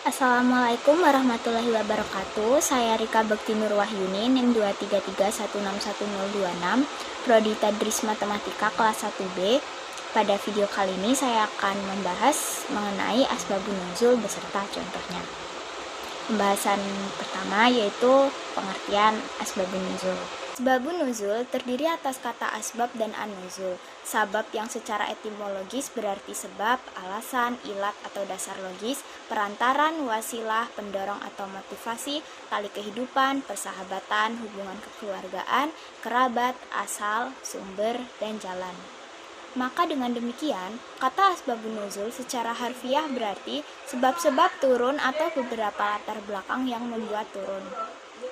Assalamualaikum warahmatullahi wabarakatuh. Saya Rika Bekti Nur Wahyuni, NIM 233161026, Prodi Tadris Matematika kelas 1B. Pada video kali ini saya akan membahas mengenai asbabun nuzul beserta contohnya. Pembahasan pertama yaitu pengertian asbabun nuzul. Asbabun nuzul terdiri atas kata asbab dan an-nuzul. Sabab yang secara etimologis berarti sebab, alasan, ilat atau dasar logis, perantaran, wasilah, pendorong atau motivasi, tali kehidupan, persahabatan, hubungan kekeluargaan, kerabat, asal, sumber, dan jalan. Maka dengan demikian, kata asbabun nuzul secara harfiah berarti sebab-sebab turun atau beberapa latar belakang yang membuat turun.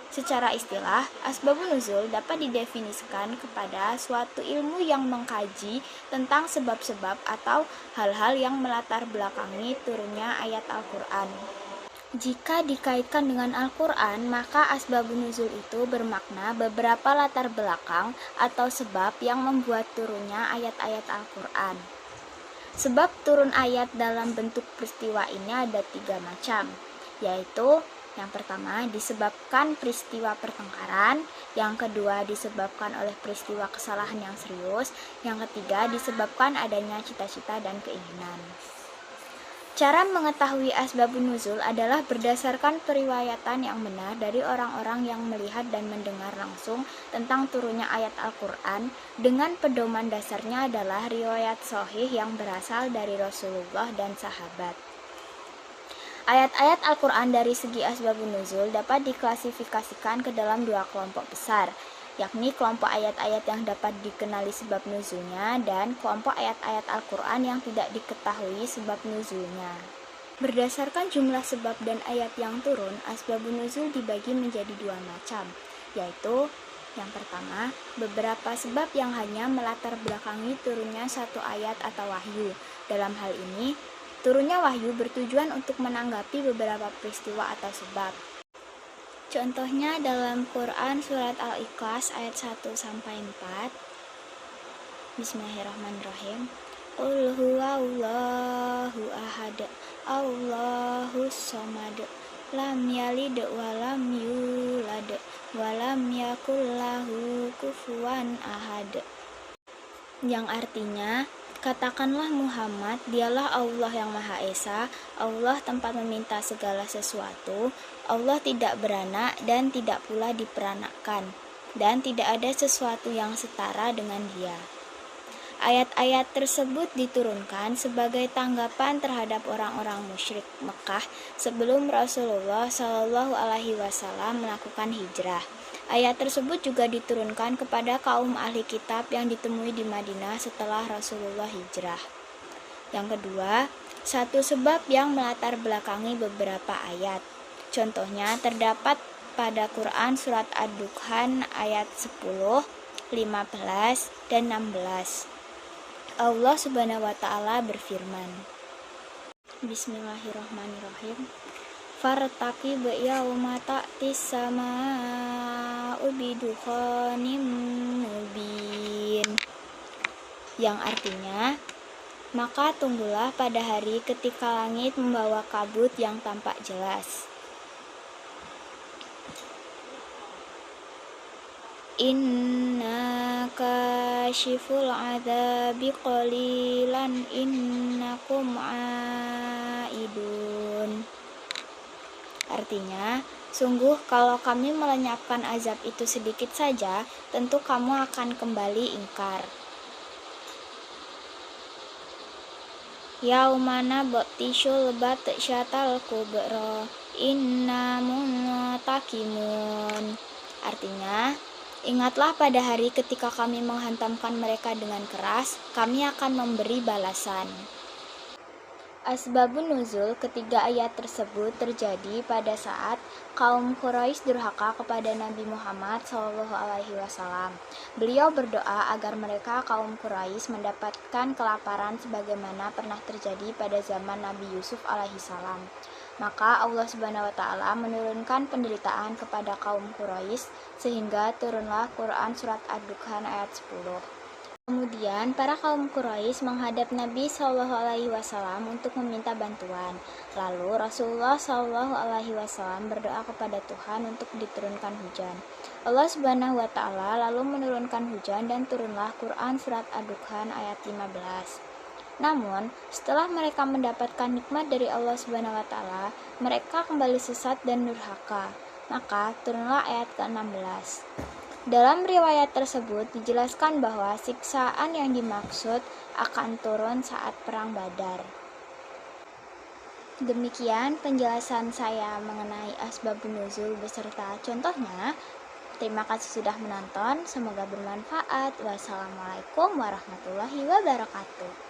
Secara istilah, asbabun nuzul dapat didefinisikan kepada suatu ilmu yang mengkaji tentang sebab-sebab atau hal-hal yang melatar belakangi turunnya ayat Al-Quran. Jika dikaitkan dengan Al-Quran, maka asbabun nuzul itu bermakna beberapa latar belakang atau sebab yang membuat turunnya ayat-ayat Al-Quran. Sebab turun ayat dalam bentuk peristiwa ini ada 3 macam, yaitu yang pertama disebabkan peristiwa pertengkaran, yang kedua disebabkan oleh peristiwa kesalahan yang serius, yang ketiga disebabkan adanya cita-cita dan keinginan. Cara mengetahui asbabun nuzul adalah berdasarkan periwayatan yang benar dari orang-orang yang melihat dan mendengar langsung tentang turunnya ayat Al-Quran, dengan pedoman dasarnya adalah riwayat sahih yang berasal dari Rasulullah dan sahabat. Ayat-ayat Al-Quran dari segi asbabun nuzul dapat diklasifikasikan ke dalam 2 kelompok besar, yakni kelompok ayat-ayat yang dapat dikenali sebab nuzulnya dan kelompok ayat-ayat Al-Quran yang tidak diketahui sebab nuzulnya. Berdasarkan jumlah sebab dan ayat yang turun, asbabun nuzul dibagi menjadi 2 macam, yaitu yang pertama, beberapa sebab yang hanya melatar belakangi turunnya satu ayat atau wahyu. Dalam hal ini, turunnya wahyu bertujuan untuk menanggapi beberapa peristiwa atau sebab. Contohnya dalam Quran surat Al-Ikhlas ayat 1-4. Bismillahirrahmanirrahim. Qul huwallahu ahad, Allahus samad, lam yalid wa lam yulad wa lam yakul lahu kufuwan ahad. Yang artinya, katakanlah Muhammad, dialah Allah yang Maha Esa, Allah tempat meminta segala sesuatu, Allah tidak beranak dan tidak pula diperanakkan, dan tidak ada sesuatu yang setara dengan Dia. Ayat-ayat tersebut diturunkan sebagai tanggapan terhadap orang-orang musyrik Mekah sebelum Rasulullah Shallallahu Alaihi Wasallam melakukan hijrah. Ayat tersebut juga diturunkan kepada kaum ahli kitab yang ditemui di Madinah setelah Rasulullah hijrah. Yang kedua, satu sebab yang melatar belakangi beberapa ayat. Contohnya terdapat pada Quran surat Ad-Dukhan ayat 10, 15, dan 16. Allah Subhanahu wa Ta'ala berfirman, Bismillahirrahmanirrahim. Fartaqib yauma ta'tis sama'u bidukhanim mubin. Yang artinya, maka tunggulah pada hari ketika langit membawa kabut yang tampak jelas. Inna kashiful adzabi qalilan innakum aidun. Artinya, sungguh kalau kami melenyapkan azab itu sedikit saja, tentu kamu akan kembali ingkar. Yaumana batishul batsyatal kubra inna muntakimun. Artinya, ingatlah pada hari ketika kami menghantamkan mereka dengan keras, kami akan memberi balasan. Asbabun nuzul ketiga ayat tersebut terjadi pada saat kaum Quraisy durhaka kepada Nabi Muhammad SAW. Beliau berdoa agar mereka kaum Quraisy mendapatkan kelaparan sebagaimana pernah terjadi pada zaman Nabi Yusuf alaihissalam. Maka Allah Subhanahu wa Ta'ala menurunkan penderitaan kepada kaum Quraisy sehingga turunlah Quran surat Ad-Dukhan ayat 10. Kemudian, para kaum Quraisy menghadap Nabi Shallallahu Alaihi Wasallam untuk meminta bantuan. Lalu Rasulullah Shallallahu Alaihi Wasallam berdoa kepada Tuhan untuk diturunkan hujan. Allah Subhanahu Wa Taala lalu menurunkan hujan dan turunlah Quran surat Ad-Dukhan ayat 15. Namun, setelah mereka mendapatkan nikmat dari Allah Subhanahu Wa Taala, mereka kembali sesat dan durhaka. Maka turunlah ayat ke-16. Dalam riwayat tersebut dijelaskan bahwa siksaan yang dimaksud akan turun saat perang Badar. Demikian penjelasan saya mengenai asbabun nuzul beserta contohnya. Terima kasih sudah menonton, semoga bermanfaat. Wassalamualaikum warahmatullahi wabarakatuh.